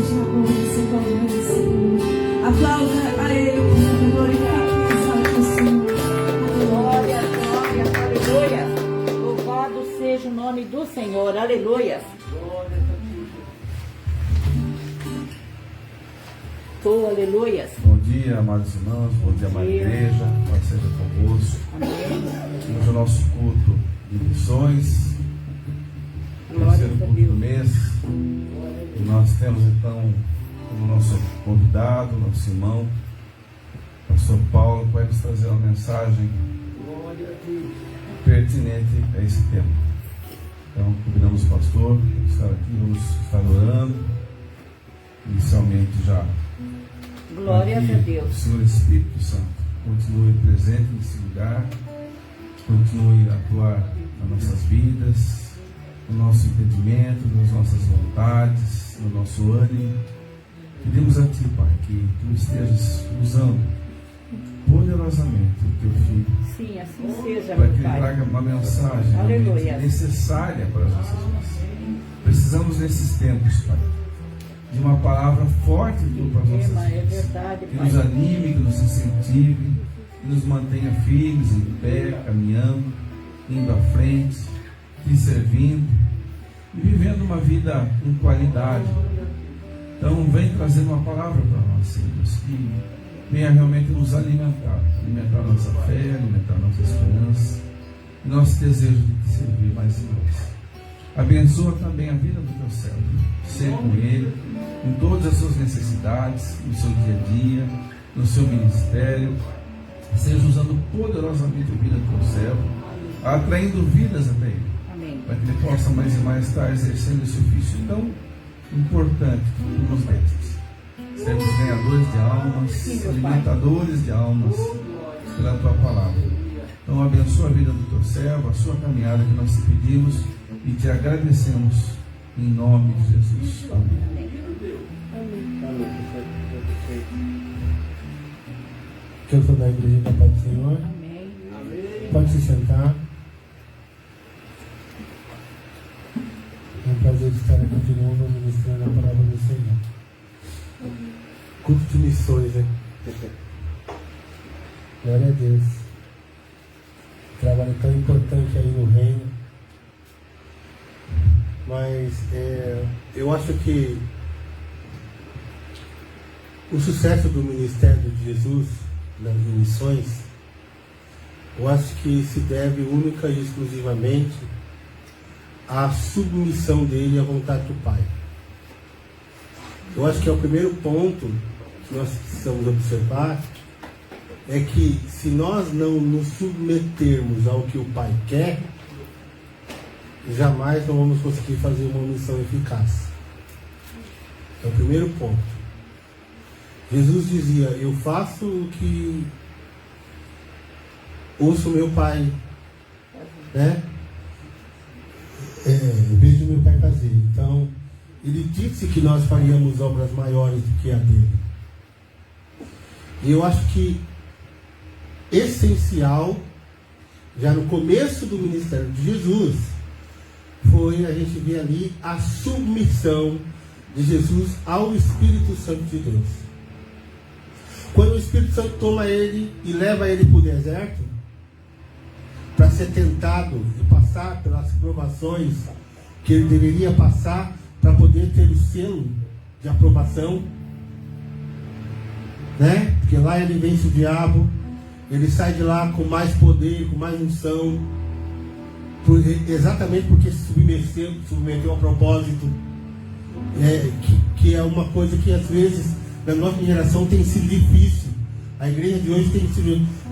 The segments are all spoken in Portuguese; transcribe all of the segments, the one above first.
seja honra, glória, Senhor. Aplauda a Ele, glorifique, exalte o Senhor. Glória, glória, aleluia. Louvado seja o nome do Senhor, aleluia. Oh, aleluia. Bom dia, amados irmãos, bom dia, amada igreja, paz seja convosco. Amém. Hoje é o nosso culto de missões, terceiro culto do mês. E nós temos então como nosso convidado, nosso irmão, pastor Paulo, que vai nos trazer uma mensagem pertinente a esse tema. Então, convidamos o pastor para estar aqui, vamos estar orando, inicialmente já. Glória a Deus. O Senhor Espírito Santo continue presente nesse lugar, continue a atuar nas nossas vidas, no nosso entendimento, nas nossas vontades, no nosso ânimo. Pedimos a Ti, Pai, que Tu estejas usando poderosamente o Teu Filho. Sim, assim seja, para meu que Ele Pai. traga uma mensagem Aleluia. necessária para as nossas vidas. Precisamos nesses tempos, Pai, de uma palavra forte para as nossas É vidas, verdade, que Pai. nos anime, que nos incentive, que nos mantenha firmes, em pé, caminhando, indo à frente, te servindo e vivendo uma vida com qualidade. Então vem trazer uma palavra para nós, Senhor, que venha realmente nos alimentar nossa fé, alimentar nossa esperança e nosso desejo de te servir mais e mais. Abençoa também a vida do teu servo, ser com ele em todas as suas necessidades, no seu dia a dia, no seu ministério, seja usando poderosamente a vida do teu servo, atraindo vidas até ele, Amém. para que ele possa mais e mais estar exercendo esse ofício tão importante que tu nos destes. Sermos ganhadores de almas, Sim, meu alimentadores de almas pela tua palavra. Então abençoa a vida do teu servo, a sua caminhada que nós te pedimos e te agradecemos em nome de Jesus. Amém. Que eu sou da igreja da Paz do Senhor. Amém. Pode se sentar. É um prazer estar aqui de novo ministrando a palavra do Senhor. Culto de missões, né? Glória a Deus. Trabalho tão importante aí no reino. Mas eu acho que o sucesso do ministério de Jesus nas missões, eu acho que se deve única e exclusivamente à submissão dele à vontade do Pai. Eu acho que é o primeiro ponto que nós precisamos observar, é que se nós não nos submetermos ao que o Pai quer, jamais não vamos conseguir fazer uma missão eficaz. É o primeiro ponto. Jesus dizia: eu faço o que ouço meu Pai, né? Vejo meu Pai fazer. Então, ele disse que nós faríamos obras maiores do que a dele. E eu acho que essencial, já no começo do ministério de Jesus, foi a gente ver ali a submissão de Jesus ao Espírito Santo de Deus. Quando o Espírito Santo toma ele e leva ele para o deserto, para ser tentado e passar pelas provações que ele deveria passar para poder ter o selo de aprovação, né? Porque lá ele vence o diabo, ele sai de lá com mais poder, com mais unção, exatamente porque se submeteu a propósito, que é uma coisa que às vezes na nossa geração tem sido difícil. A igreja de hoje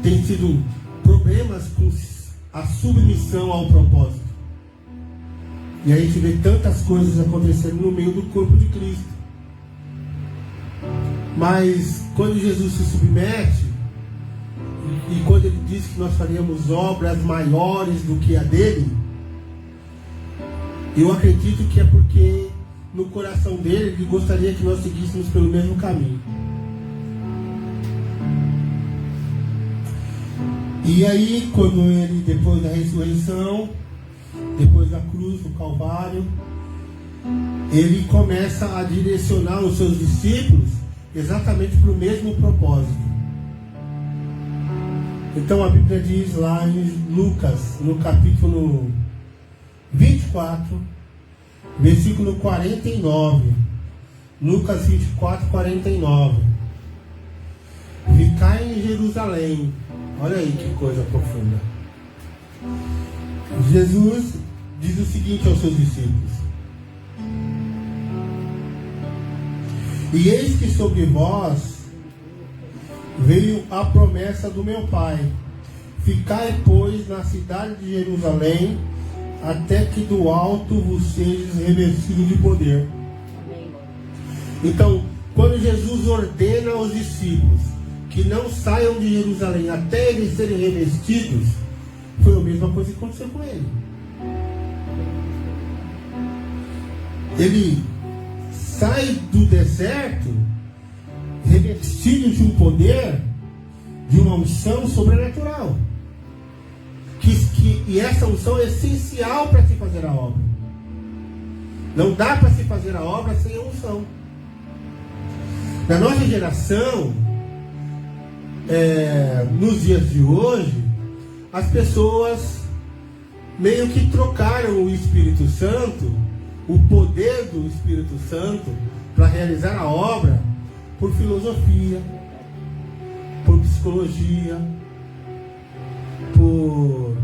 tem tido problemas com a submissão ao propósito. E a gente vê tantas coisas acontecendo no meio do corpo de Cristo. Mas quando Jesus se submete, e quando ele diz que nós faríamos obras maiores do que a dele, eu acredito que é porque no coração dele ele gostaria que nós seguíssemos pelo mesmo caminho. E aí, quando ele, depois da ressurreição, depois da cruz, do Calvário, ele começa a direcionar os seus discípulos exatamente para o mesmo propósito. Então a Bíblia diz lá em Lucas, no capítulo 24, versículo 49. Lucas 24, 49. Ficai em Jerusalém. Olha aí que coisa profunda. Jesus diz o seguinte aos seus discípulos: e eis que sobre vós veio a promessa do meu Pai. Ficai, pois, na cidade de Jerusalém, até que do alto vos sejais revestidos de poder. Então, quando Jesus ordena aos discípulos que não saiam de Jerusalém até eles serem revestidos, foi a mesma coisa que aconteceu com ele. Ele sai do deserto revestido de um poder, de uma unção sobrenatural. E essa unção é essencial para se fazer a obra. Não dá para se fazer a obra sem a unção. Na nossa geração, nos dias de hoje, as pessoas meio que trocaram o Espírito Santo, o poder do Espírito Santo para realizar a obra, por filosofia, por psicologia, por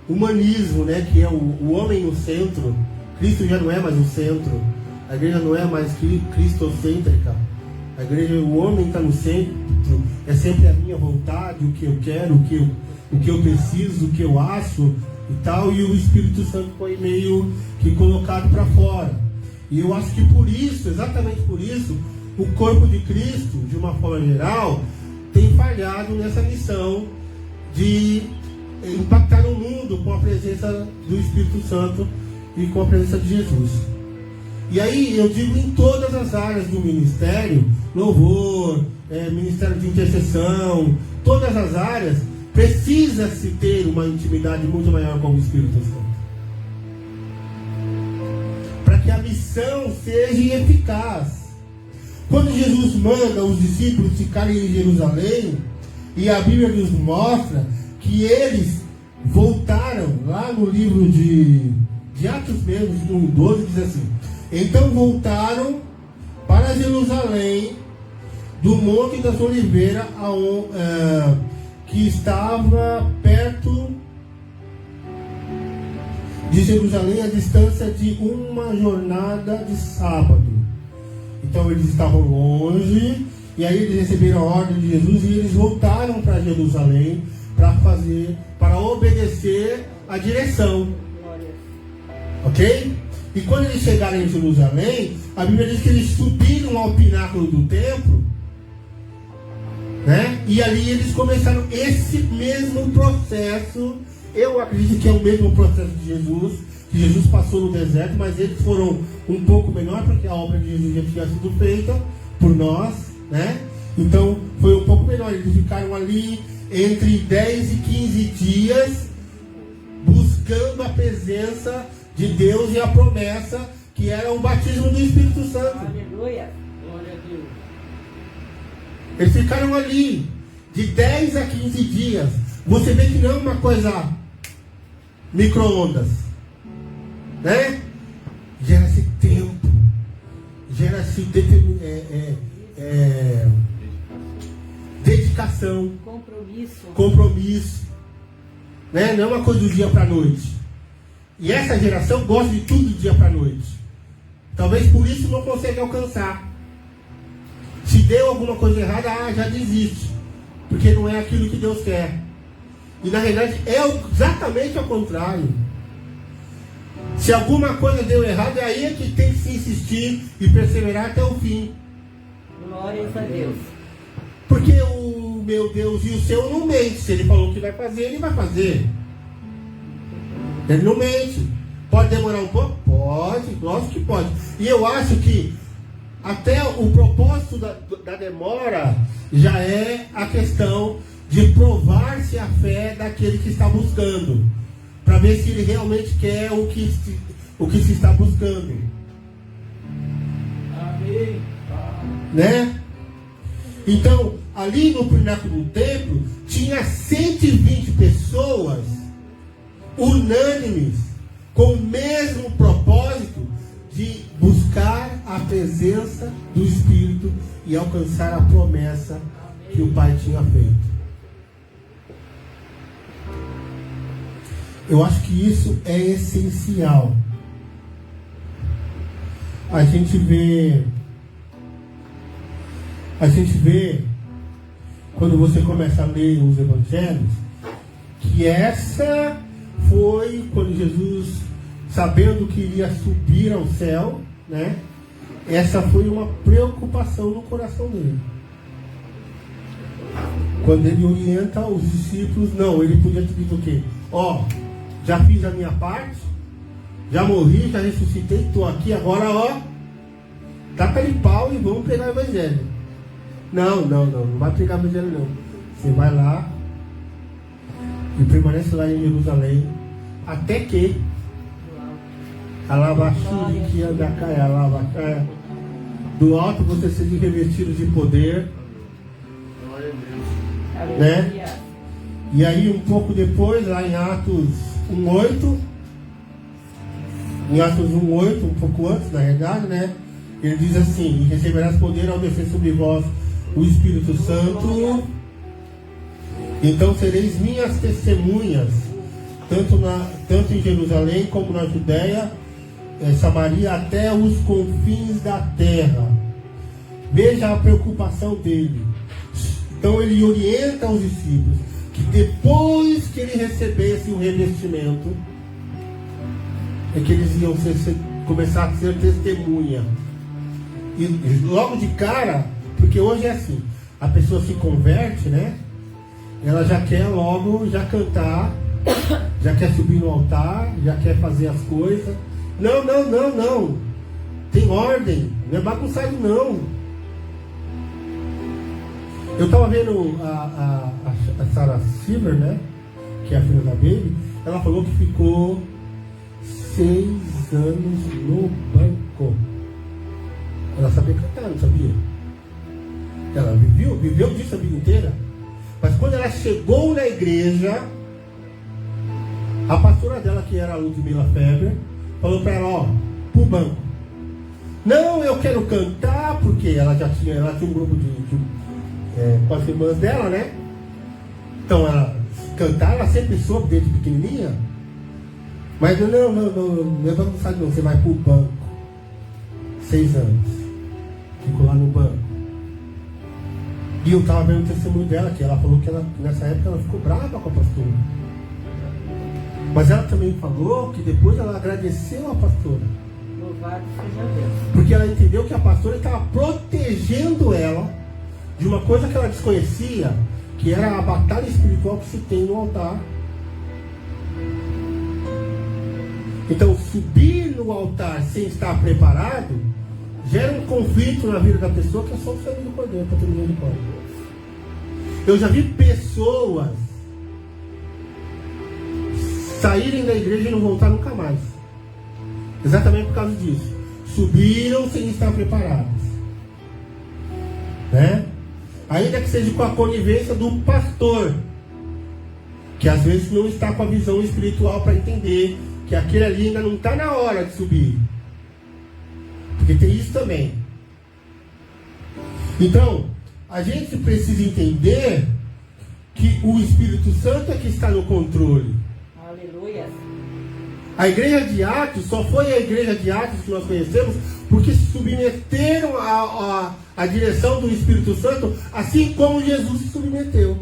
humanismo, né, que é o homem no centro. Cristo já não é mais o centro. A igreja não é mais cristocêntrica. A igreja, o homem está no centro. É sempre a minha vontade, o que eu quero, o que eu preciso, o que eu acho e tal. E o Espírito Santo foi meio que colocado para fora. E eu acho que por isso, exatamente por isso, o corpo de Cristo, de uma forma geral, tem falhado nessa missão de impactar o mundo com a presença do Espírito Santo e com a presença de Jesus. E aí eu digo em todas as áreas do ministério, louvor, ministério de intercessão, todas as áreas, precisa-se ter uma intimidade muito maior com o Espírito Santo, para que a missão seja eficaz. Quando Jesus manda os discípulos ficarem em Jerusalém, e a Bíblia nos mostra que eles voltaram, lá no livro de Atos mesmo, no 12, diz assim: então voltaram para Jerusalém, do Monte das Oliveiras, que estava perto de Jerusalém, a distância de uma jornada de sábado. Então eles estavam longe, e aí eles receberam a ordem de Jesus, e eles voltaram para Jerusalém para obedecer a direção. Ok? E quando eles chegaram em Jerusalém, a Bíblia diz que eles subiram ao pináculo do templo, né? E ali eles começaram esse mesmo processo. Eu acredito que é o mesmo processo de Jesus, que Jesus passou no deserto, mas eles foram um pouco menor, porque a obra de Jesus já tinha sido feita por nós, né? Então foi um pouco menor. Eles ficaram ali entre 10 e 15 dias buscando a presença de Deus e a promessa, que era o batismo do Espírito Santo. Aleluia. Glória a Deus. Eles ficaram ali de 10 a 15 dias. Você vê que não é uma coisa micro-ondas, né? Gera-se tempo, gera-se dedicação, compromisso, né? Não é uma coisa do dia para a noite. E essa geração gosta de tudo do dia para a noite. Talvez por isso não consegue alcançar. Se deu alguma coisa errada, já desiste, porque não é aquilo que Deus quer. E na realidade é exatamente ao contrário. Se alguma coisa deu errado, é aí que tem que se insistir e perseverar até o fim. Glórias a Deus. Porque o meu Deus e o seu não mente. Se ele falou que vai fazer, ele vai fazer. Ele não mente. Pode demorar um pouco? Pode, lógico que pode. E eu acho que até o propósito da demora já é a questão de provar-se a fé daquele que está buscando, para ver se ele realmente quer o que se está buscando. Né? Então, ali no pináculo do templo, tinha 120 pessoas unânimes, com o mesmo propósito de buscar a presença do Espírito e alcançar a promessa que o Pai tinha feito. Eu acho que isso é essencial. A gente vê, quando você começa a ler os evangelhos, que essa foi quando Jesus, sabendo que iria subir ao céu, né? Essa foi uma preocupação no coração dele. Quando ele orienta os discípulos, não, ele podia ter dito o quê? Ó, já fiz a minha parte, já morri, já ressuscitei, estou aqui, agora ó, taca-lhe pau e vamos pregar o evangelho. Não vai pregar o evangelho não. Você vai lá e permanece lá em Jerusalém, até que do alto você seja revestido de poder, né? E aí um pouco depois, lá em Atos 1:8, um pouco antes, na realidade, né? Ele diz assim: e receberás poder ao descer sobre vós o Espírito Santo, então sereis minhas testemunhas, tanto em Jerusalém como na Judéia, Samaria, até os confins da terra. Veja a preocupação dele. Então ele orienta os discípulos que depois que ele recebesse o revestimento, é que eles iam começar a ser testemunha. E logo de cara, porque hoje é assim, a pessoa se converte, né? Ela já quer logo já cantar, já quer subir no altar, já quer fazer as coisas. Não. Tem ordem, não é bagunçado não. Eu estava vendo a Sarah Silver, né? Que é a filha da Baby. Ela falou que ficou 6 anos no banco. Ela sabia cantar, não sabia? Ela viveu disso a vida inteira. Mas quando ela chegou na igreja, a pastora dela, que era a Ludmila Feber, falou para ela, ó, pro banco. Não, eu quero cantar, porque ela tinha um grupo com as irmãs dela, né? Então ela cantar, ela sempre soube desde pequenininha. Mas não é bagunçado não, você vai pro banco. 6 anos. Ficou lá no banco. E eu estava vendo o testemunho dela, que ela falou que nessa época ela ficou brava com a pastora. Mas ela também falou que depois ela agradeceu a pastora. Louvado seja Deus. Porque ela entendeu que a pastora estava protegendo ela de uma coisa que ela desconhecia, que era a batalha espiritual que se tem no altar. Então, subir no altar sem estar preparado gera um conflito na vida da pessoa, que é só o sangue do Cordeiro para ter misericórdia. Eu já vi pessoas saírem da igreja e não voltar nunca mais, exatamente por causa disso. Subiram sem estar preparados, né? Ainda que seja com a conivência do pastor, que às vezes não está com a visão espiritual para entender que aquele ali ainda não está na hora de subir. Porque tem isso também. Então, a gente precisa entender que o Espírito Santo é que está no controle. Aleluia. A igreja de Atos só foi a igreja de Atos que nós conhecemos porque se submeteram à direção do Espírito Santo, assim como Jesus se submeteu.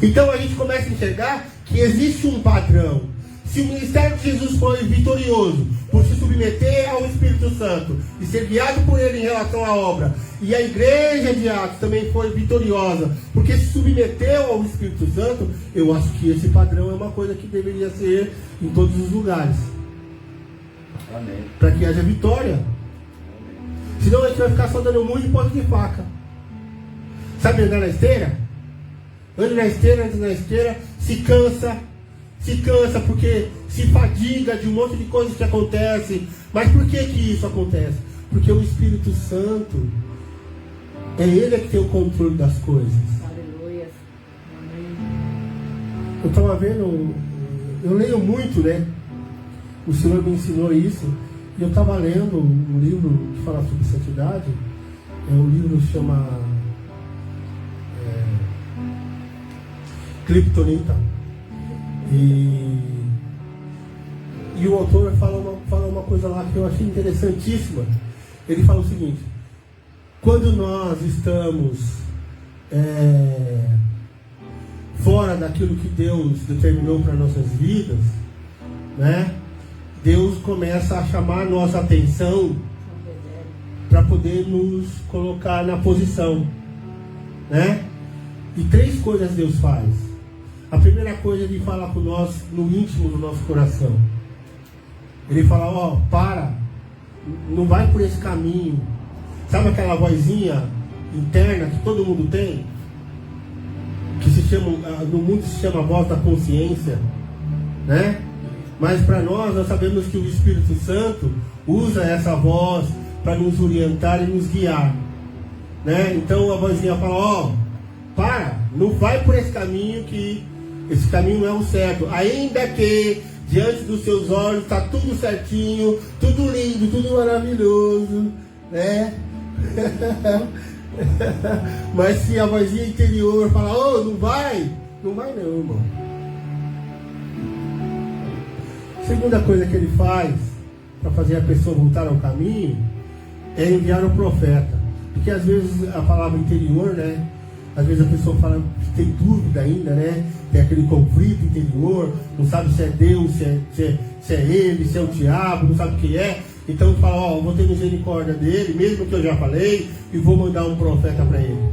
Então a gente começa a enxergar que existe um padrão. Se o ministério de Jesus foi vitorioso por se submeter ao Espírito Santo e ser guiado por ele em relação à obra, e a igreja de Atos também foi vitoriosa porque se submeteu ao Espírito Santo, eu acho que esse padrão é uma coisa que deveria ser em todos os lugares. Amém. Para que haja vitória. Amém. Senão a gente vai ficar só dando murro e ponta de faca. Sabe andar na esteira? Anda na esteira, se cansa porque se fadiga de um monte de coisas que acontecem. Mas por que isso acontece? Porque o Espírito Santo é Ele que tem o controle das coisas. Aleluia. Amém. Eu estava vendo, eu leio muito, né? O Senhor me ensinou isso. E eu estava lendo um livro que fala sobre santidade. O livro chama Kryptonita. E o autor fala uma coisa lá que eu achei interessantíssima. Ele fala o seguinte: quando nós estamos fora daquilo que Deus determinou para nossas vidas, né? Deus começa a chamar a nossa atenção para poder nos colocar na posição, né? E 3 coisas Deus faz. A primeira coisa, Ele fala com nós no íntimo do nosso coração. Ele fala: ó, para, não vai por esse caminho. Sabe aquela vozinha interna que todo mundo tem? Que se chama, no mundo se chama a voz da consciência, né? Mas para nós sabemos que o Espírito Santo usa essa voz para nos orientar e nos guiar, né? Então a vozinha fala: ó, para, não vai por esse caminho, que esse caminho não é o certo. Ainda que diante dos seus olhos está tudo certinho, tudo lindo, tudo maravilhoso, né? Mas se a vozinha interior fala: oh, não vai não, irmão. Segunda coisa que ele faz para fazer a pessoa voltar ao caminho é enviar o profeta. Porque às vezes a palavra interior, né? Às vezes a pessoa fala que tem dúvida ainda, né? Tem aquele conflito interior, não sabe se é Deus, se é ele, se é o diabo, não sabe o que é. Então fala: ó, vou ter misericórdia dele, mesmo que eu já falei, e vou mandar um profeta para ele.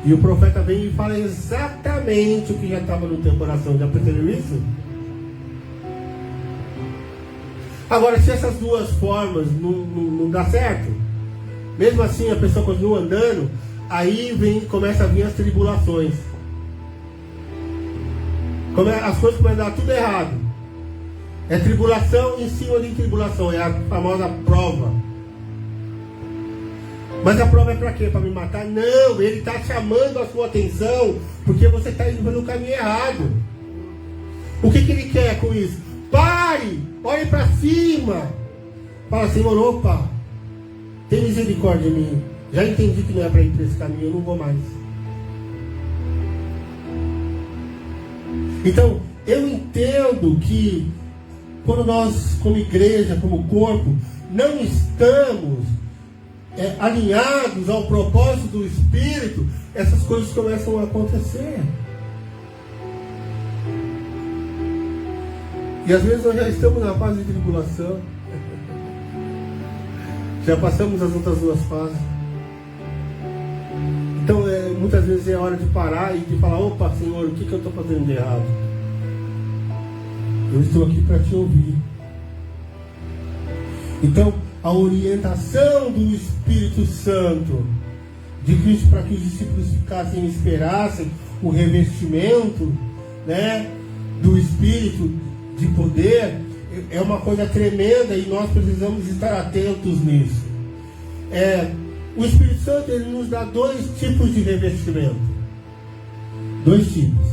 E o profeta vem e fala exatamente o que já estava no teu coração. Já percebeu isso? Agora, se essas duas formas não dá certo, mesmo assim a pessoa continua andando, aí começa a vir as tribulações. As coisas começam a dar tudo errado. É tribulação em cima de tribulação, é a famosa prova. Mas a prova é para quê? Para me matar? Não, ele está chamando a sua atenção porque você está indo pelo caminho errado. O que ele quer com isso? Pare, olhe para cima. Fala: Senhor, opa, tem misericórdia de mim. Já entendi que não é para ir para esse caminho, eu não vou mais. Então, eu entendo que quando nós, como igreja, como corpo, não estamos alinhados ao propósito do Espírito, essas coisas começam a acontecer. E às vezes nós já estamos na fase de tribulação. Já passamos as outras duas fases. Então muitas vezes é hora de parar e de falar: opa, Senhor, o que eu estou fazendo de errado? Eu estou aqui para te ouvir. Então a orientação do Espírito Santo de Cristo para que os discípulos ficassem e esperassem o revestimento, né, do Espírito de poder é uma coisa tremenda e nós precisamos estar atentos nisso. O Espírito Santo, ele nos dá 2 tipos de revestimento. 2 tipos.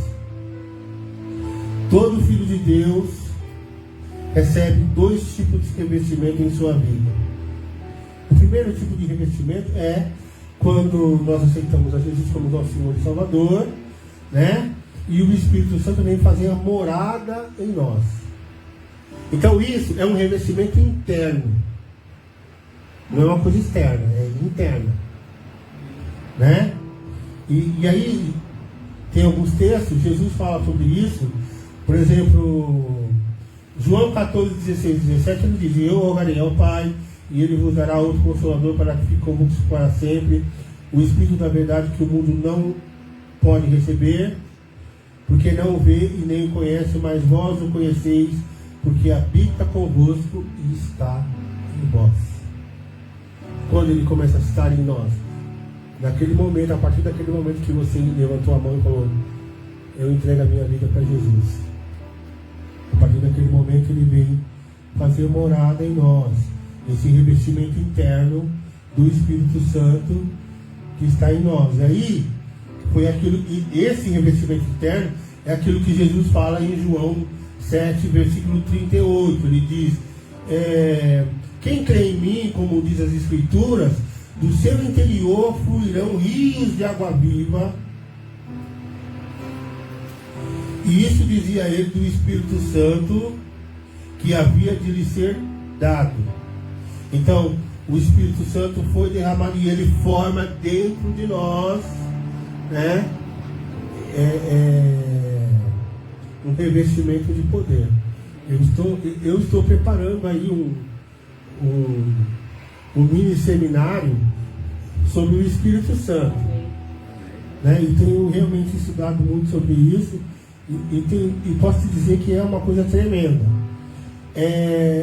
Todo filho de Deus recebe 2 tipos de revestimento em sua vida. O primeiro tipo de revestimento é quando nós aceitamos a Jesus como nosso Senhor e Salvador, né? E o Espírito Santo vem fazer a morada em nós. Então isso é um revestimento interno. Não é uma coisa externa, é interna, né? E aí tem alguns textos, Jesus fala sobre isso. Por exemplo, João 14, 16, 17, ele diz: eu rogarei ao Pai, e Ele vos dará outro Consolador para que fique convosco para sempre, o Espírito da verdade, que o mundo não pode receber, porque não o vê e nem o conhece, mas vós o conheceis, porque habita convosco e está em vós. Quando Ele começa a estar em nós, naquele momento, a partir daquele momento que você levantou a mão e falou: eu entrego a minha vida para Jesus. A partir daquele momento Ele vem fazer morada em nós. esse revestimento interno do Espírito Santo que está em nós. E aí, foi aquilo, e esse revestimento interno é aquilo que Jesus fala em João 7, versículo 38. Ele diz: quem crê em mim, como diz as Escrituras, do seu interior fluirão rios de água viva. E isso dizia ele do Espírito Santo que havia de lhe ser dado. Então, o Espírito Santo foi derramado e ele forma dentro de nós, né, um revestimento de poder. Eu estou preparando aí um mini seminário sobre o Espírito Santo, né, e tenho realmente estudado muito sobre isso e posso te dizer que é uma coisa tremenda.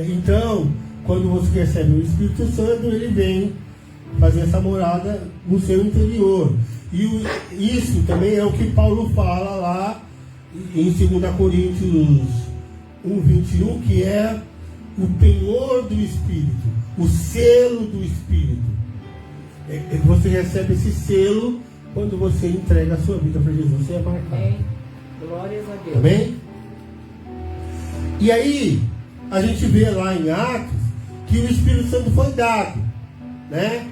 Então, quando você recebe o Espírito Santo, ele vem fazer essa morada no seu interior. E isso também é o que Paulo fala lá em 2 Coríntios 1:21, que é o penhor do Espírito, o selo do Espírito. Você recebe esse selo quando você entrega a sua vida para Jesus. Você é marcado. Amém. Glórias a Deus. Amém? E aí, a gente vê lá em Atos que o Espírito Santo foi dado, né?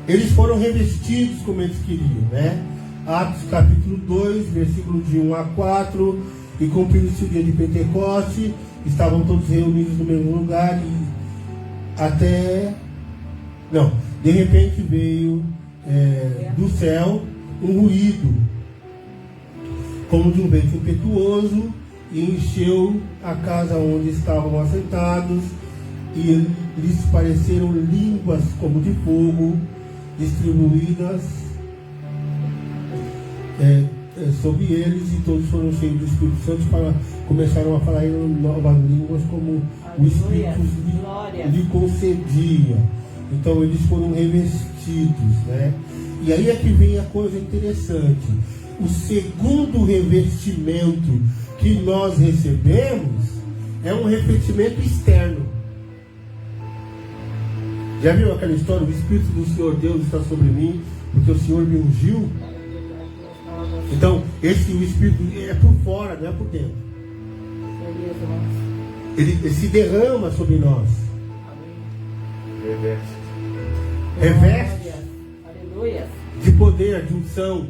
Eles foram revestidos como eles queriam, né? Atos capítulo 2, versículo de 1 a 4. E cumpriu-se o dia de Pentecoste, estavam todos reunidos no mesmo lugar de repente veio do céu um ruído, como de um vento impetuoso, e encheu a casa onde estavam assentados, e lhes pareceram línguas como de fogo, distribuídas sobre eles, e todos foram cheios do Espírito Santo, começaram a falar em novas línguas como o Espírito lhe concedia. Então eles foram revestidos, né? E aí é que vem a coisa interessante. O segundo revestimento que nós recebemos é um revestimento externo. Já viu aquela história? O Espírito do Senhor Deus está sobre mim, porque o Senhor me ungiu. Então, o Espírito é por fora, não é por dentro. Ele se derrama sobre nós. Reveste. Aleluia. De poder, de unção,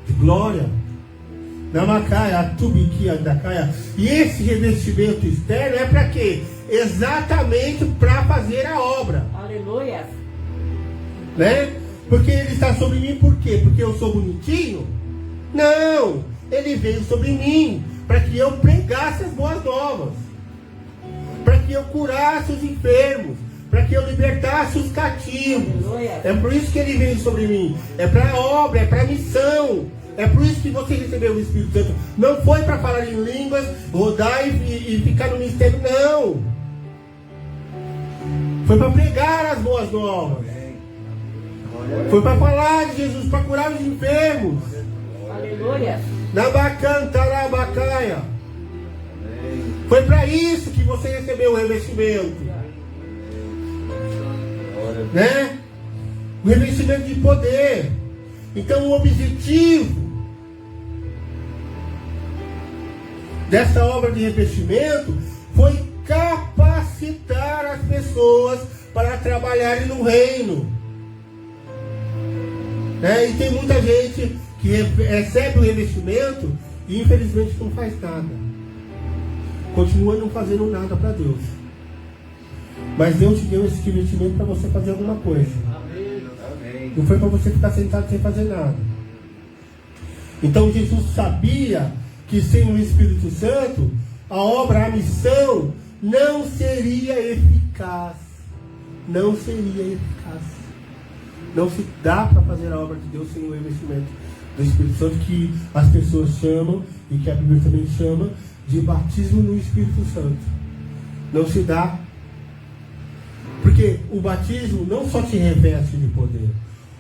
de glória. Namacaia, atubiquia da caia. E esse revestimento externo é para quê? Exatamente para fazer a obra. Aleluia. Né? Porque ele está sobre mim, por quê? Porque eu sou bonitinho? Não! Ele veio sobre mim para que eu pregasse as boas novas, para que eu curasse os enfermos, para que eu libertasse os cativos. Aleluia. É por isso que ele veio sobre mim. É para a obra, é para a missão. É por isso que você recebeu o Espírito Santo. Não foi para falar em línguas, rodar e ficar no mistério, não. Foi para pregar as boas novas. Foi para falar de Jesus, para curar os enfermos. Aleluia. Nabacantarabacaia. Foi para isso que você recebeu o revestimento. Né? O revestimento de poder. Então o objetivo dessa obra de revestimento foi capacitar as pessoas para trabalharem no reino. E tem muita gente que recebe o revestimento e infelizmente não faz nada. Continua não fazendo nada para Deus. Mas Deus te deu esse revestimento para você fazer alguma coisa. Não foi para você ficar sentado sem fazer nada. Então Jesus sabia que sem o Espírito Santo, a obra, a missão não seria eficaz. Não seria eficaz. Não se dá para fazer a obra de Deus sem o revestimento do Espírito Santo, que as pessoas chamam, e que a Bíblia também chama, de batismo no Espírito Santo. Não se dá. Porque o batismo não só te reveste de poder.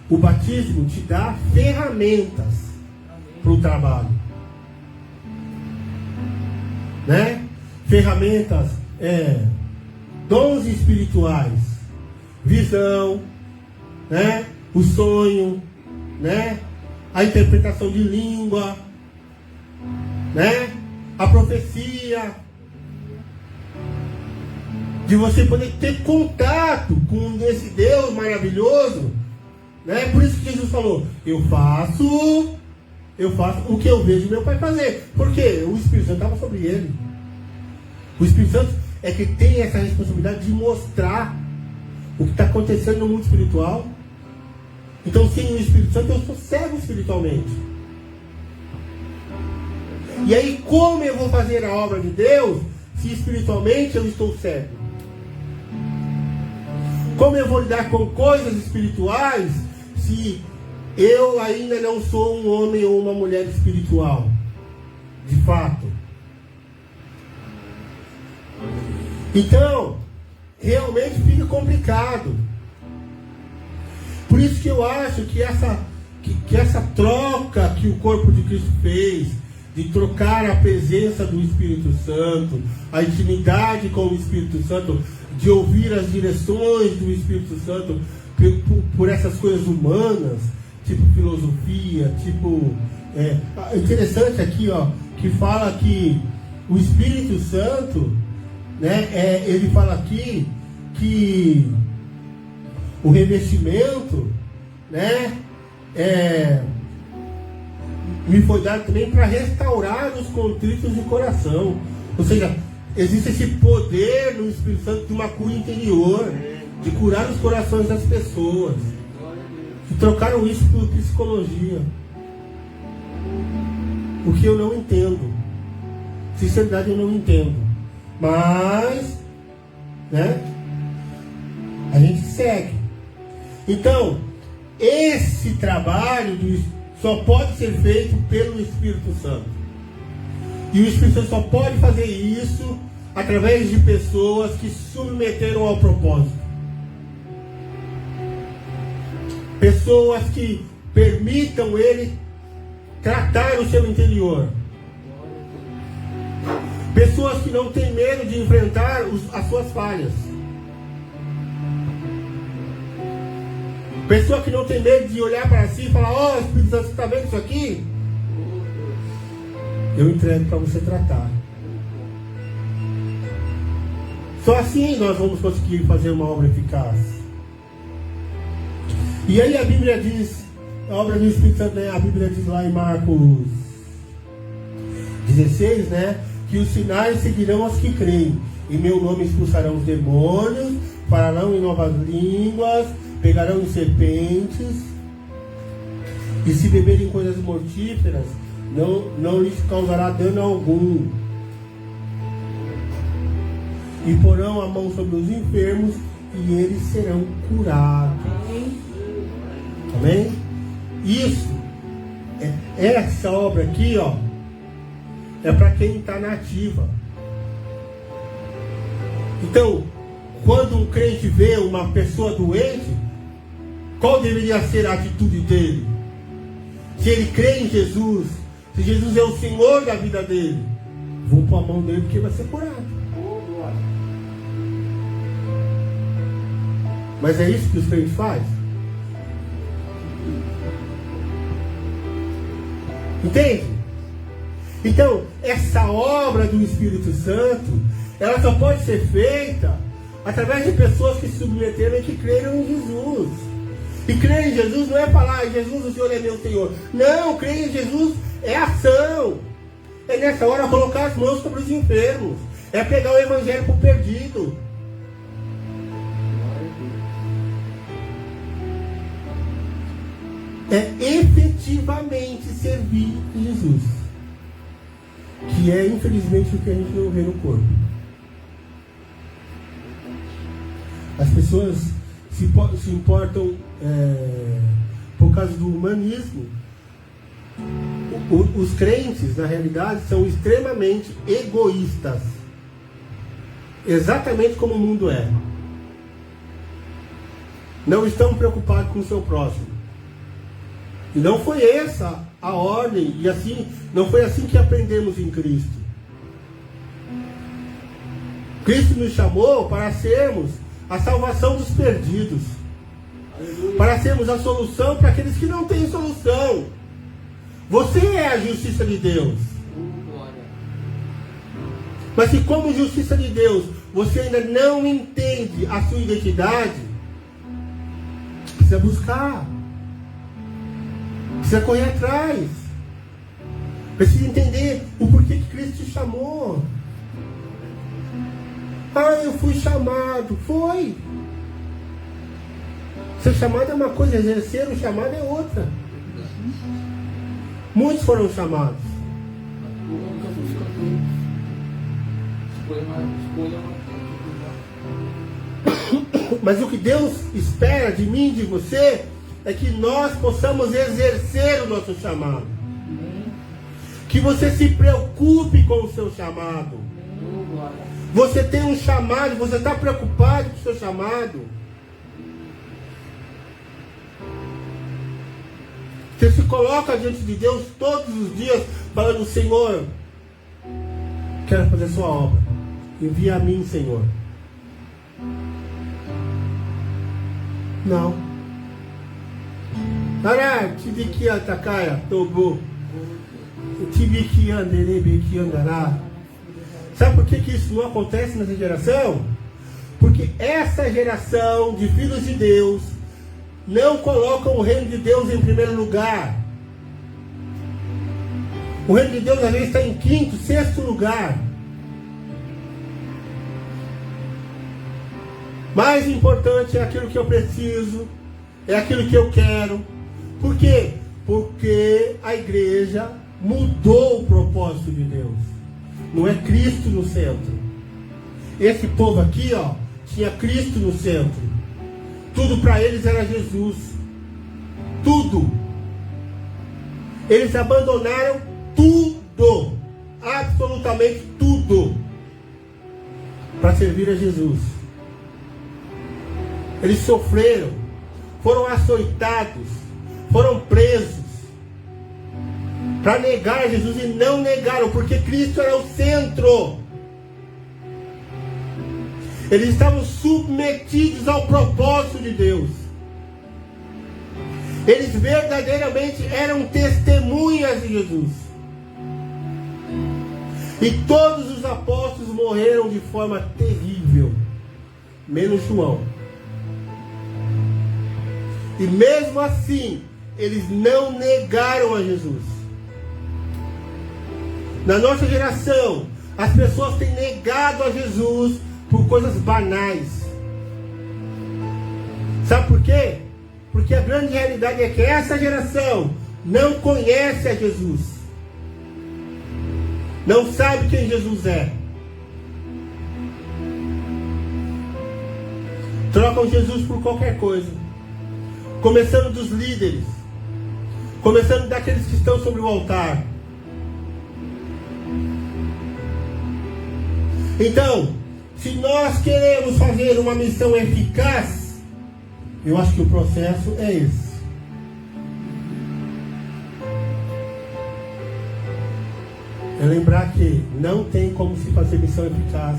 O batismo te dá ferramentas para o trabalho. Né? Ferramentas, dons espirituais. visão, né? O sonho, né? A interpretação de língua, né? A profecia, de você poder ter contato com esse Deus maravilhoso, né? Por isso que Jesus falou: eu faço o que eu vejo meu Pai fazer. Porque o Espírito Santo estava sobre ele. O Espírito Santo é que tem essa responsabilidade de mostrar o que está acontecendo no mundo espiritual. Então, sem o Espírito Santo, eu sou cego espiritualmente. E aí, como eu vou fazer a obra de Deus se espiritualmente eu estou cego? Como eu vou lidar com coisas espirituais se eu ainda não sou um homem ou uma mulher espiritual? De fato. Então, realmente fica complicado. Por isso que eu acho que essa troca que o corpo de Cristo fez, de trocar a presença do Espírito Santo, a intimidade com o Espírito Santo, de ouvir as direções do Espírito Santo por essas coisas humanas, tipo filosofia, tipo... interessante aqui, ó, que fala que o Espírito Santo, né, ele fala aqui que o revestimento, né, me foi dado também para restaurar os contritos de coração. Ou seja, existe esse poder no Espírito Santo de uma cura interior, de curar os corações das pessoas. E trocaram isso por psicologia. O que eu não entendo. Sinceridade, eu não entendo. Mas, né, a gente segue. Então, esse trabalho só pode ser feito pelo Espírito Santo. E o Espírito Santo só pode fazer isso através de pessoas que se submeteram ao propósito. Pessoas que permitam ele tratar o seu interior. Pessoas que não têm medo de enfrentar as suas falhas. Pessoa que não tem medo de olhar para si e falar: ó, Espírito Santo, você está vendo isso aqui? Eu entrego para você tratar. Só assim nós vamos conseguir fazer uma obra eficaz. E aí a Bíblia diz, a obra do Espírito Santo, né? A Bíblia diz lá em Marcos 16, né? Que os sinais seguirão aos que creem. Em meu nome expulsarão os demônios, falarão em novas línguas, pegarão em serpentes, e se beberem coisas mortíferas, não lhes causará dano algum. E porão a mão sobre os enfermos, e eles serão curados. Amém? Isso, essa obra aqui, ó, é para quem está na ativa. Então, quando um crente vê uma pessoa doente, qual deveria ser a atitude dele? Se ele crê em Jesus, se Jesus é o Senhor da vida dele, vou pôr a mão dele porque vai ser curado. Mas é isso que os crentes fazem? Entende? Então, essa obra do Espírito Santo, ela só pode ser feita através de pessoas que se submeteram e que creram em Jesus. E crer em Jesus não é falar: Jesus, o Senhor é meu Senhor. Não, crer em Jesus é ação. É nessa hora colocar as mãos sobre os enfermos. É pegar o evangelho para o perdido. É efetivamente servir Jesus. Que é infelizmente o que a gente não vê no corpo. As pessoas se importam por causa do humanismo. Os crentes, na realidade, são extremamente egoístas. Exatamente como o mundo é. Não estão preocupados com o seu próximo. E não foi essa a ordem, e assim, não foi assim que aprendemos em Cristo. Cristo nos chamou para sermos a salvação dos perdidos, para sermos a solução para aqueles que não têm solução. Você é a justiça de Deus. Mas se como justiça de Deus você ainda não entende a sua identidade, precisa buscar, precisa correr atrás, precisa entender o porquê que Cristo te chamou. Eu fui chamado. Foi. Ser chamado é uma coisa, exercer o chamado é outra. Muitos foram chamados. Mas o que Deus espera de mim e de você é que nós possamos exercer o nosso chamado. Que você se preocupe com o seu chamado. Você tem um chamado, você está preocupado com o seu chamado. Você se coloca diante de Deus todos os dias falando: Senhor, quero fazer sua obra. Envia a mim, Senhor. Não. Ará, tive que atacar, tobo. Tive que andará. Sabe por que isso não acontece nessa geração? Porque essa geração de filhos de Deus não colocam o reino de Deus em primeiro lugar. O reino de Deus às vezes está em quinto, sexto lugar. Mais importante é aquilo que eu preciso, é aquilo que eu quero. Por quê? Porque a igreja mudou o propósito de Deus. Não é Cristo no centro. Esse povo aqui, tinha Cristo no centro. Tudo para eles era Jesus. Tudo. Eles abandonaram tudo. Absolutamente tudo. Para servir a Jesus. Eles sofreram. Foram açoitados. Foram presos. Para negar Jesus, e não negaram, porque Cristo era o centro. Eles estavam submetidos ao propósito de Deus. Eles verdadeiramente eram testemunhas de Jesus. E todos os apóstolos morreram de forma terrível, menos João. E mesmo assim, eles não negaram a Jesus. Na nossa geração, as pessoas têm negado a Jesus por coisas banais. Sabe por quê? Porque a grande realidade é que essa geração não conhece a Jesus. Não sabe quem Jesus é. Trocam Jesus por qualquer coisa. Começando dos líderes. Começando daqueles que estão sobre o altar. Então, se nós queremos fazer uma missão eficaz, eu acho que o processo é esse. É lembrar que não tem como se fazer missão eficaz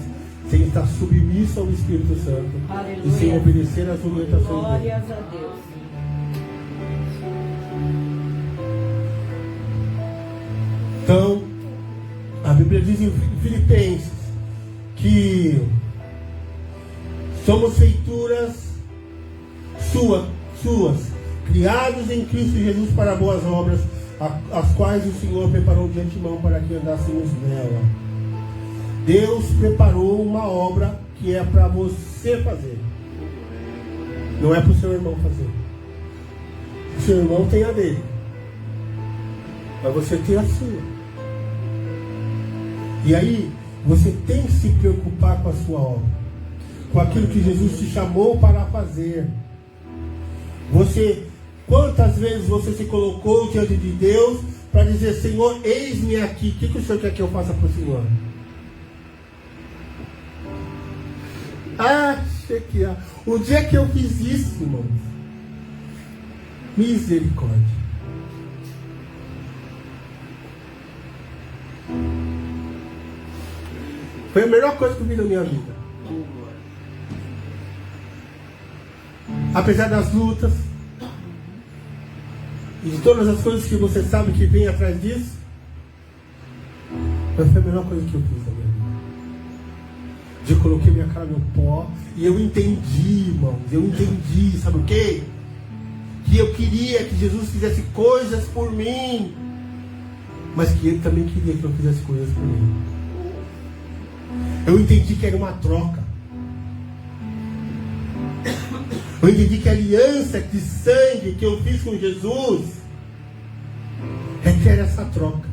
sem estar submisso ao Espírito Santo. Aleluia. E sem obedecer às orientações dele. Glórias a Deus. Então, a Bíblia diz em Filipenses que somos feituras suas, criados em Cristo Jesus para boas obras, as quais o Senhor preparou de antemão para que andássemos nela. Deus preparou uma obra que é para você fazer, não é para o seu irmão fazer. O seu irmão tem a dele, mas você tem a sua. E aí você tem que se preocupar com a sua obra, com aquilo que Jesus te chamou para fazer. Quantas vezes você se colocou diante de Deus para dizer: Senhor, eis-me aqui, o que o Senhor quer que eu faça para o Senhor? O dia que eu fiz isso, irmão, misericórdia. Foi a melhor coisa que eu vi na minha vida. apesar das lutas e de todas as coisas que você sabe que vem atrás disso, mas foi a melhor coisa que eu fiz na minha vida. Eu coloquei minha cara no pó e eu entendi, irmãos, sabe o quê? Que eu queria que Jesus fizesse coisas por mim, mas que Ele também queria que eu fizesse coisas por Ele. Eu entendi que era uma troca. Eu entendi que a aliança de sangue que eu fiz com Jesus requer essa troca.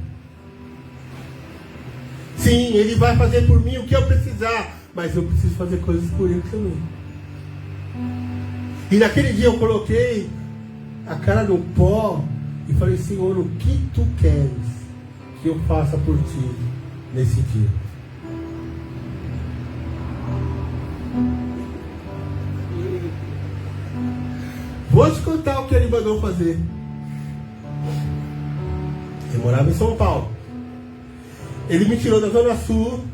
Sim, Ele vai fazer por mim o que eu precisar, mas eu preciso fazer coisas por Ele também. E naquele dia eu coloquei a cara no pó e falei: Senhor, o que Tu queres que eu faça por Ti nesse dia? Vou te contar o que Ele mandou fazer. Eu morava em São Paulo. Ele me tirou da Zona Sul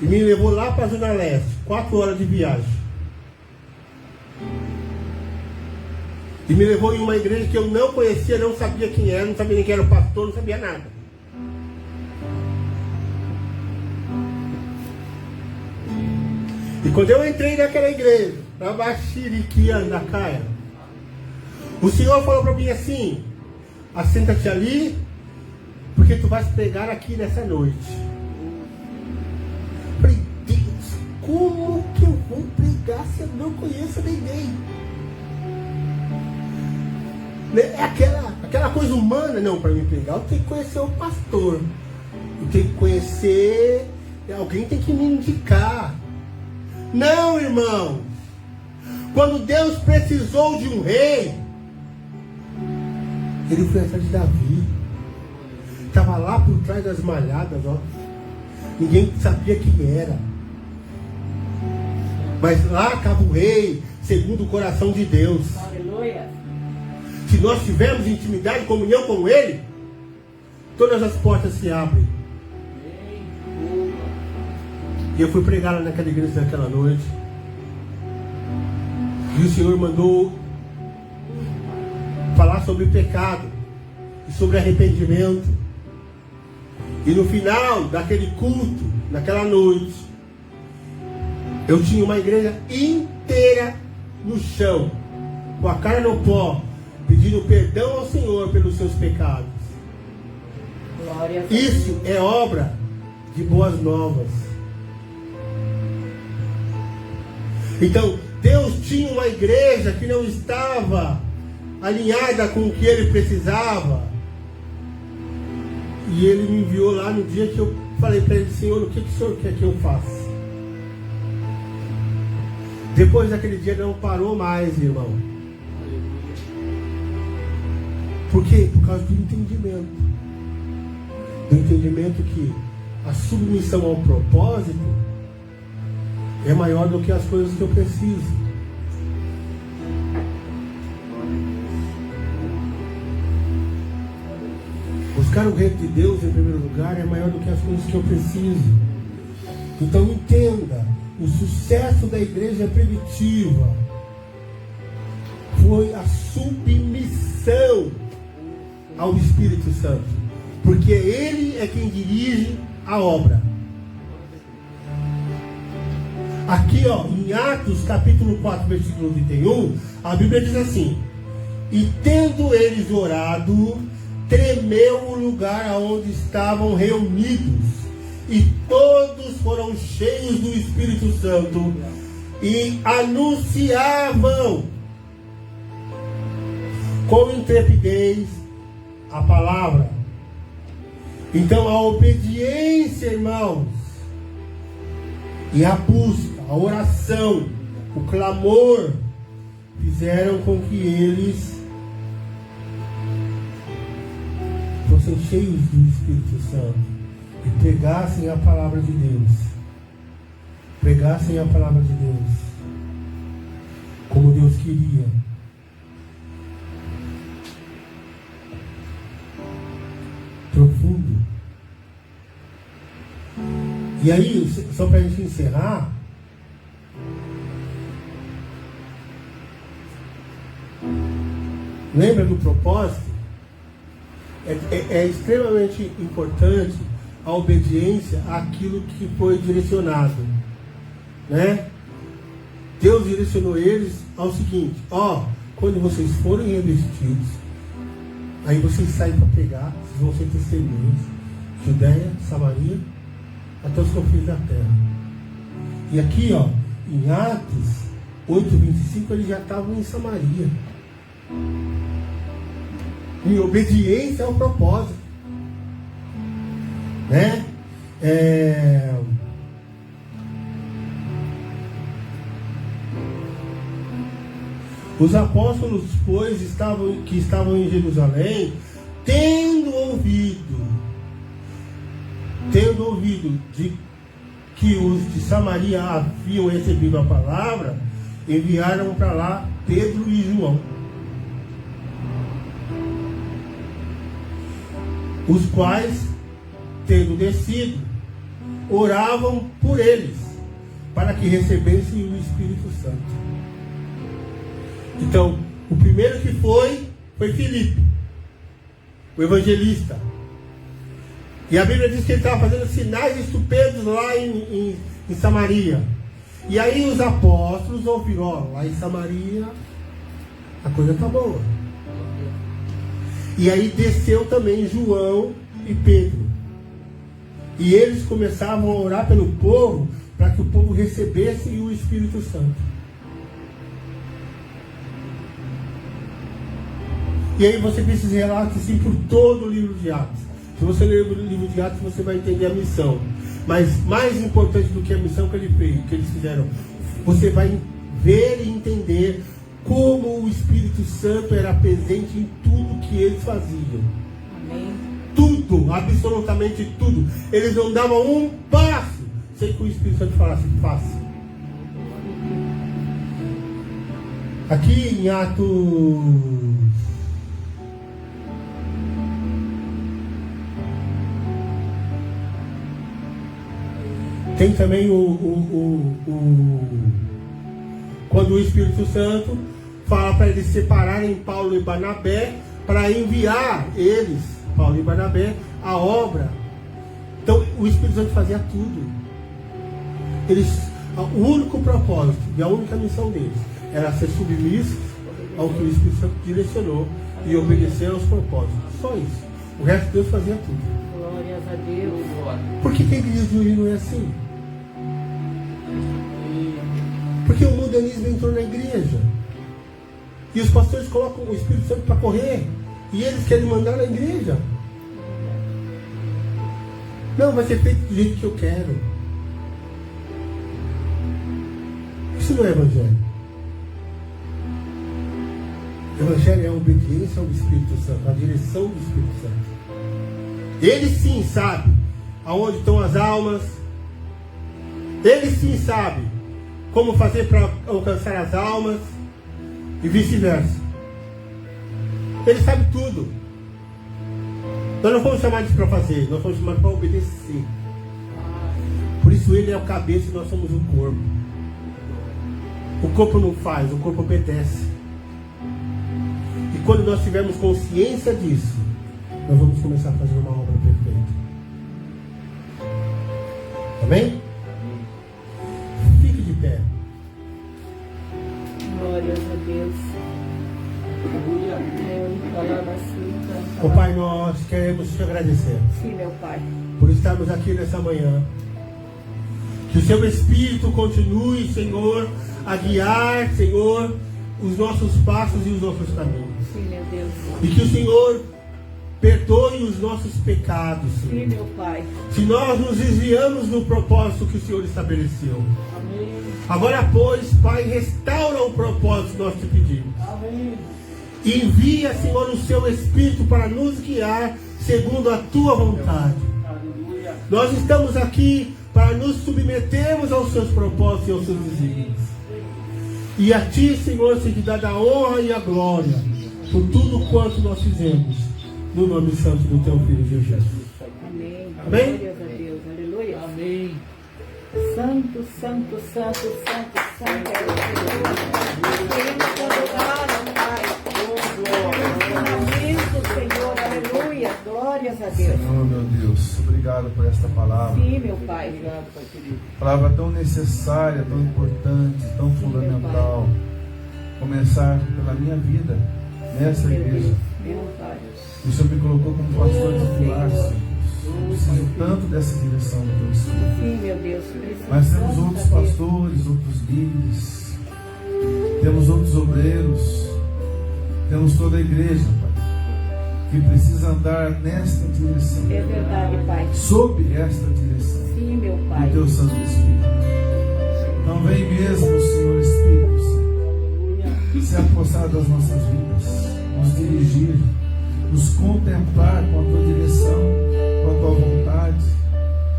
e me levou lá para a Zona Leste, 4 horas de viagem. E me levou em uma igreja que eu não conhecia, não sabia quem era, não sabia nem quem era o pastor, não sabia nada. E quando eu entrei naquela igreja, na Bachiriquia Andacaia, o Senhor falou para mim assim: assenta-te ali, porque tu vais pregar aqui nessa noite. Eu falei: Deus, como que eu vou pregar se eu não conheço ninguém? É aquela coisa humana. Não, para mim pregar eu tenho que conhecer o pastor, eu tenho que conhecer, alguém tem que me indicar. Não, irmão. Quando Deus precisou de um rei, Ele foi atrás de Davi. Estava lá por trás das malhadas, ó. Ninguém sabia quem era. Mas lá estava o rei, segundo o coração de Deus. Aleluia. Se nós tivermos intimidade e comunhão com Ele, todas as portas se abrem. E eu fui pregar lá naquela igreja naquela noite. E o Senhor mandou falar sobre pecado e sobre arrependimento. E no final daquele culto, naquela noite, eu tinha uma igreja inteira no chão, com a cara no pó, pedindo perdão ao Senhor pelos seus pecados. Glória a Deus. Isso é obra de boas novas. Então, Deus tinha uma igreja que não estava alinhada com o que Ele precisava. E Ele me enviou lá no dia que eu falei para Ele: Senhor, o que o Senhor quer que eu faça? Depois daquele dia não parou mais, irmão. Por quê? Por causa do entendimento. Do entendimento que a submissão ao propósito é maior do que as coisas que eu preciso. Buscar o reino de Deus em primeiro lugar é maior do que as coisas que eu preciso. Então entenda, o sucesso da igreja primitiva foi a submissão ao Espírito Santo, porque Ele é quem dirige a obra. Aqui, ó, em Atos capítulo 4, versículo 31, a Bíblia diz assim: e tendo eles orado, tremeu o lugar onde estavam reunidos, e todos foram cheios do Espírito Santo e anunciavam com intrepidez a palavra. Então a obediência, irmãos, e a busca, a oração, o clamor fizeram com que eles fossem cheios do Espírito Santo e pregassem a palavra de Deus. Pregassem a palavra de Deus como Deus queria. Profundo. E aí, só para a gente encerrar, Lembra do propósito? É extremamente importante a obediência àquilo que foi direcionado, né? Deus direcionou eles ao seguinte: quando vocês forem revestidos, aí vocês saem para pregar, vocês vão ser testemunhas, Judéia, Samaria, até os confins da terra. E aqui, em Atos 8:25, eles já estavam em Samaria, em obediência ao propósito, né? Os apóstolos, pois, que estavam em Jerusalém, tendo ouvido de que os de Samaria haviam recebido a palavra, enviaram para lá Pedro e João, os quais, tendo descido, oravam por eles, para que recebessem o Espírito Santo. Então, o primeiro que foi Filipe, o evangelista. E a Bíblia diz que ele estava fazendo sinais estupendos lá em Samaria. E aí os apóstolos ouviram: lá em Samaria a coisa está boa. E aí desceu também João e Pedro. E eles começavam a orar pelo povo, para que o povo recebesse o Espírito Santo. E aí você vê esses relatos assim por todo o livro de Atos. Se você ler o livro de Atos, você vai entender a missão. Mas mais importante do que a missão que eles fizeram, você vai ver e entender como o Espírito Santo era presente em tudo que eles faziam. Amém. Tudo, absolutamente tudo. Eles não davam um passo sem que o Espírito Santo falasse: faça. Aqui em Atos 'Tem também quando o Espírito Santo fala para eles separarem Paulo e Barnabé, para enviar eles, Paulo e Barnabé, a obra. Então o Espírito Santo fazia tudo. O único propósito e a única missão deles era ser submissos ao que o Espírito Santo direcionou e obedecer aos propósitos. Só isso. O resto Deus fazia tudo. Glórias a Deus. Por que a igreja de hoje não é assim? Porque o mundanismo entrou na igreja. E os pastores colocam o Espírito Santo para correr. E eles querem mandar na igreja. Não, vai ser feito do jeito que eu quero. Isso não é evangelho. Evangelho é a obediência ao Espírito Santo, a direção do Espírito Santo. Ele sim sabe aonde estão as almas. Ele sim sabe como fazer para alcançar as almas e vice-versa. Ele sabe tudo. Nós não fomos chamados para fazer, nós fomos chamados para obedecer. Por isso ele é o cabeça e nós somos o corpo. O corpo não faz, o corpo obedece. E quando nós tivermos consciência disso, nós vamos começar a fazer uma obra perfeita. Amém? Fique de pé. Glórias a Deus. Ô Pai, nós queremos te agradecer. Sim, meu Pai. Por estarmos aqui nessa manhã. Que o seu Espírito continue, Senhor, a guiar, Senhor, os nossos passos e os nossos caminhos. Sim, meu Deus. E que o Senhor perdoe os nossos pecados, Senhor. Sim, meu Pai. Se nós nos desviamos do propósito que o Senhor estabeleceu. Amém. Agora, pois, Pai, restaura o propósito que nós te pedimos. Amém. E envia, Senhor, o seu Espírito para nos guiar segundo a tua vontade. Aleluia. Nós estamos aqui para nos submetermos aos seus propósitos e aos seus desígnios. E a ti, Senhor, seja dada a honra e a glória por tudo quanto nós fizemos. No nome santo do teu Filho Jesus. Amém. Amém? Glórias a Deus. Aleluia. Amém. Santo, santo, santo, santo, santo. Queremos te adorar, Pai. Glórias a Deus. Senhor, meu Deus, obrigado por esta palavra. Sim, meu Pai. Obrigado, Pai querido. Palavra tão necessária, tão importante, tão fundamental. Começar pela minha vida nessa igreja. Meu Pai. O Senhor me colocou como pastor titular, Senhor. Eu preciso tanto dessa direção do teu Espírito. Sim, meu Deus. Mas temos outros pastores, outros líderes, temos outros obreiros, temos toda a igreja, Pai, que precisa andar nesta direção, É verdade, Pai. sob esta direção Sim, meu do Pai. teu Santo Espírito. Então vem mesmo, Senhor Espírito Santo, se apossar das nossas vidas, nos dirigir, nos contemplar com a tua direção, com a tua vontade,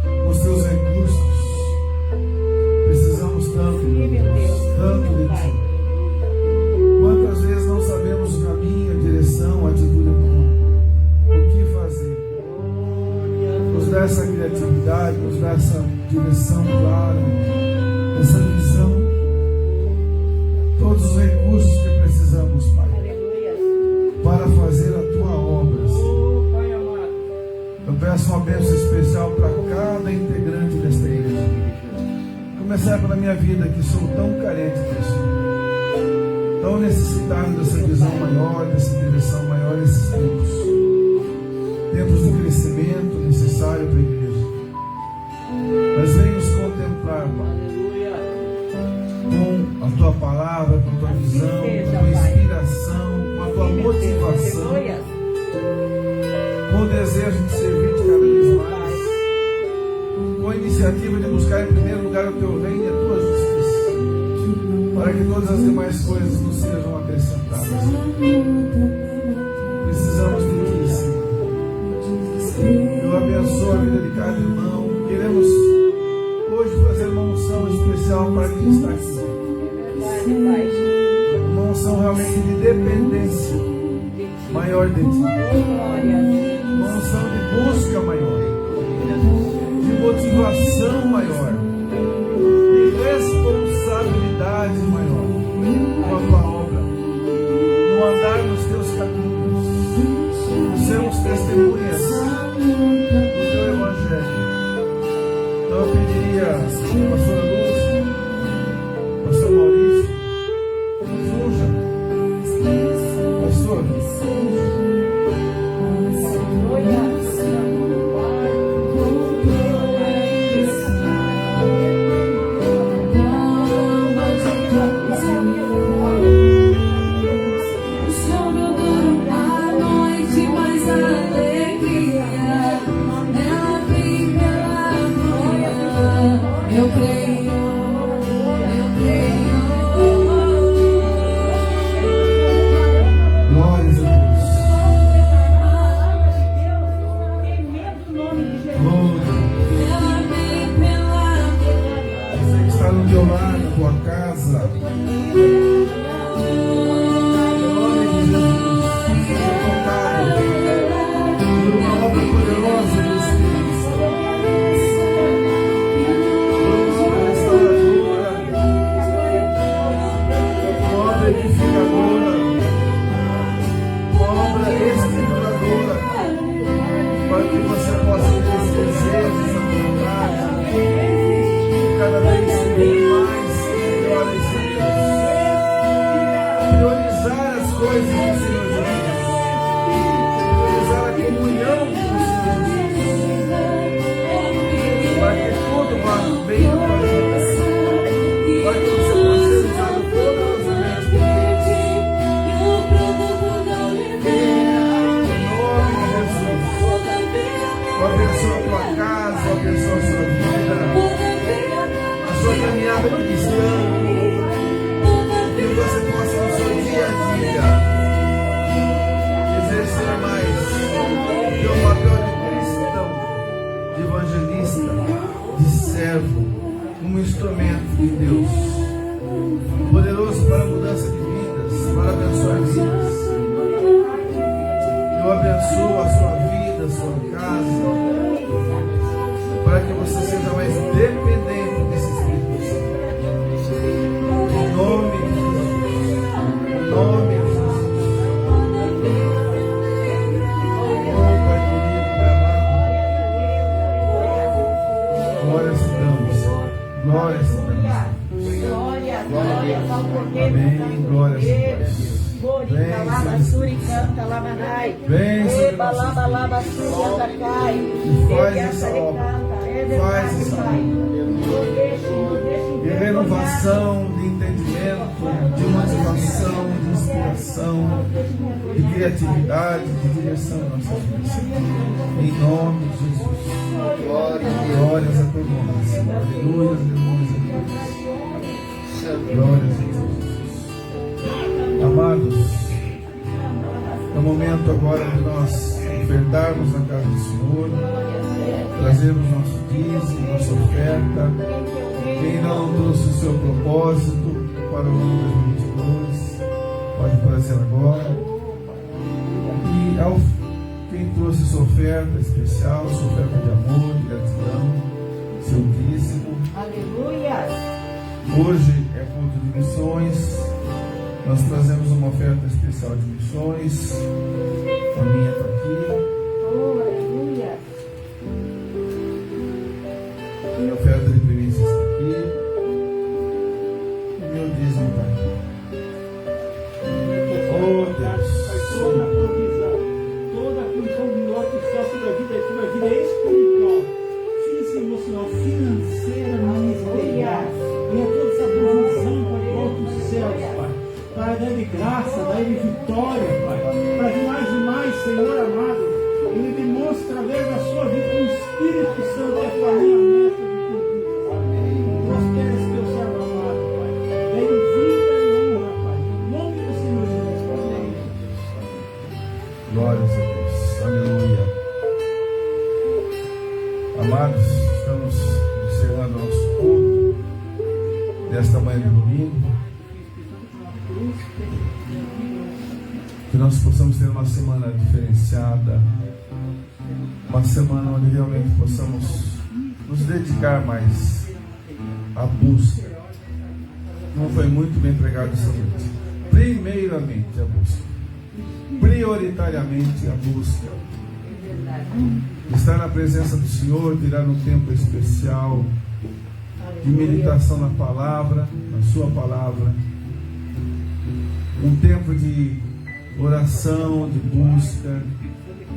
com os teus recursos. Precisamos tanto, Sim, meu Deus. tanto Sim, meu de Pai. ti. Quantas vezes não sabemos o caminho, a direção, a atitude a tomar, o que fazer? Nos dá essa criatividade, nos dá essa direção clara, essa visão, todos os recursos que precisamos, Pai, Aleluia. para fazer a tua obra, Senhor. Oh, Pai amado. Eu peço uma bênção especial para cada integrante desta igreja. Começar pela minha vida, que sou tão carente disso, tão necessitado dessa visão maior, dessa direção maior nesses tempos. Tempos de crescimento necessário para a igreja. Mas vem nos contemplar, Pai, Aleluia. com a tua palavra, com a tua visão, com a tua inspiração, com a tua Sim, meu Deus. motivação, Aleluia. com o desejo de servir-te cada vez mais, com a iniciativa de buscar em primeiro lugar o teu reino e a tua justiça, para que todas as demais coisas nos sejam acrescentadas. Precisamos de ti, Senhor. Eu abençoo a vida de cada irmão. Queremos hoje fazer uma unção especial para quem está aqui. Verdade, Pai. Uma unção realmente de dependência maior de ti. Glória. Uma unção de busca maior, de motivação maior, de responsabilidade maior com a tua obra, no andar nos teus caminhos, sermos testemunhas do teu evangelho. Então eu pediria a pastora Lúcia, pastor Maurício, Suja, pastor, A noite mais alegria, ela vem pela manhã. Eu creio, eu creio. glórias a Tremendo nome de Deus. Jesus. Glória. Ela vem pela Você que está no teu lar, na tua casa, em nome de Jesus, seja tocado por uma obra poderosa do Espírito Santo, por uma obra restauradora, uma obra edificadora, uma obra estimuladora, para que você possa ter esse desejo, essa vontade, de cada vez ser mais e melhor em Deus. Priorizar as coisas do Senhor Jesus. Priorizar a comunhão com o Senhor Jesus. Para que tudo vá bem na tua vida. Para que você possa ser usado poderosamente por Deus. Em nome de Jesus. Abençoa a tua casa, abençoa a sua vida, a sua caminhada cristã. Que você possa no seu dia a dia exercer mais o teu papel de cristão, de evangelista, de servo, como instrumento de Deus, poderoso para a mudança de vidas, para abençoar vidas. Eu abençoo a sua vida, a sua casa, para que você seja mais dependente desse Espírito Santo. Em nome de Jesus. Em nome de Jesus. Oh, Pai querido, Pai Bassuri canta lamanai. Vem sobre Eba nossas laba vidas. laba suri cantacai. E faz essa obra. Faz essa obra. De renovação, de entendimento, de motivação, de inspiração, de criatividade, de direção em nossas vidas. Em nome de Jesus. Glórias a teu nome, Senhor. Aleluia, aleluia, aleluia. Glórias a Deus. Amados, é o momento agora de nós ofertarmos na casa do Senhor, trazermos nosso dízimo, nossa oferta. Quem não trouxe o seu propósito para o ano 2022, pode fazer agora. E quem trouxe sua oferta especial, sua oferta de amor, de gratidão, seu dízimo. Aleluia. Hoje é culto de missões. Nós trazemos uma oferta especial de missões. A minha está aqui. Oh, aleluia. Minha oferta de primícias está aqui. O meu dízimo está aqui. Oh Deus. Toda a provisão, toda a condição melhor que está sobre a vida espiritual, física, emocional, financeira, ministerial. Venha toda essa provisão para o alto dos céus, Pai. Para dar-lhe graça, dar-lhe vitória, Pai. Para que mais e mais, Senhor amado, Ele demonstre através da sua vida com o Espírito Santo é ferramenta de tua vida. Amém. Prospera esse teu servo amado, Pai. Dê-lhe vida e honra, Pai. Em nome do Senhor Jesus. Amém. Glórias a Deus. Aleluia. Amados, estamos encerrando o nosso culto desta manhã de domingo. Que nós possamos ter uma semana diferenciada, uma semana onde realmente possamos nos dedicar mais à busca. Não foi muito bem pregado essa noite. Primeiramente a busca, prioritariamente a busca, estar na presença do Senhor, tirar um tempo especial de meditação na palavra, na sua palavra, um tempo de oração, de busca,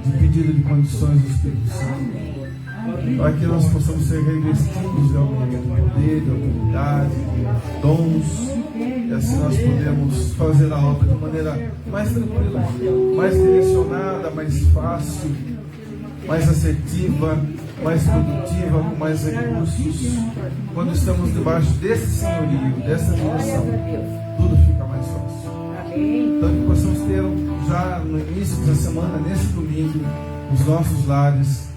de pedido de condições do Espírito Santo, para que nós possamos ser revestidos realmente de poder, de autoridade, de dons, e assim nós podemos fazer a obra de maneira mais tranquila, mais direcionada, mais fácil, mais assertiva, mais produtiva, com mais recursos. Quando estamos debaixo desse senhorio, dessa direção, tudo fica mais fácil. Então que possamos ter já no início da semana, nesse domingo, nos nossos lares,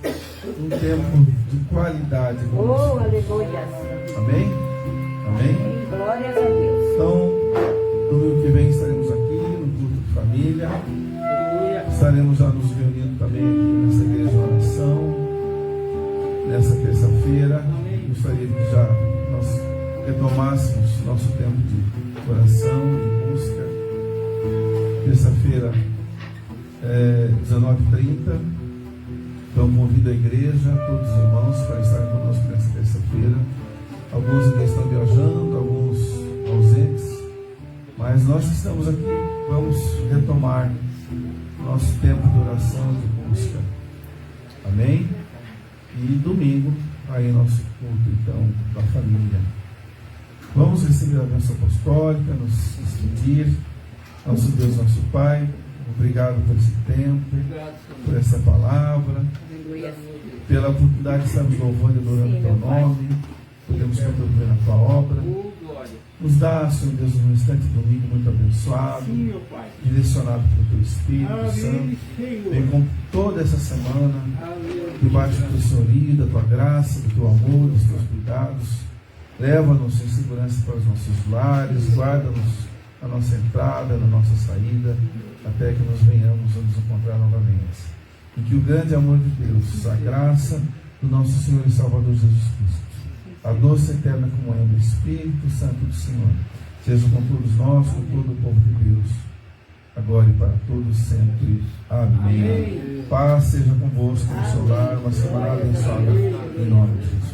um tempo de qualidade. Oh, aleluia. Amém? Amém? Glórias a Deus. Então, domingo que vem estaremos aqui no culto de família. Estaremos já nos reunindo também aqui nessa igreja de oração. Nessa terça-feira, gostaria que já nós retomássemos nosso tempo de oração e busca. Terça-feira, 19h30. Então convido a igreja, todos os irmãos, para estarem conosco nessa terça-feira. Alguns ainda estão viajando, alguns ausentes, mas nós que estamos aqui vamos retomar nosso tempo de oração e de busca. Amém? E domingo, aí nosso culto então da família. Vamos receber a bênção apostólica, nos despedir. Nosso Deus, nosso Pai, obrigado por esse tempo, por essa palavra, pela oportunidade de estarmos louvando e adorando o teu nome, podemos contribuir na tua obra. Nos dá, Senhor Deus, um instante de domingo muito abençoado, direcionado pelo teu Espírito Santo. Vem com toda essa semana, debaixo do teu senhorio, da tua graça, do teu amor, dos teus cuidados. Leva-nos em segurança para os nossos lares, guarda-nos na nossa entrada, na nossa saída, até que nós venhamos a nos encontrar novamente. E que o grande amor de Deus, a graça do nosso Senhor e Salvador Jesus Cristo, a doce e eterna comunhão do Espírito Santo do Senhor, seja com todos nós, com todo o povo de Deus, agora e para todos sempre. Amém. Paz seja convosco no seu lar, uma semana abençoada, em nome de Jesus.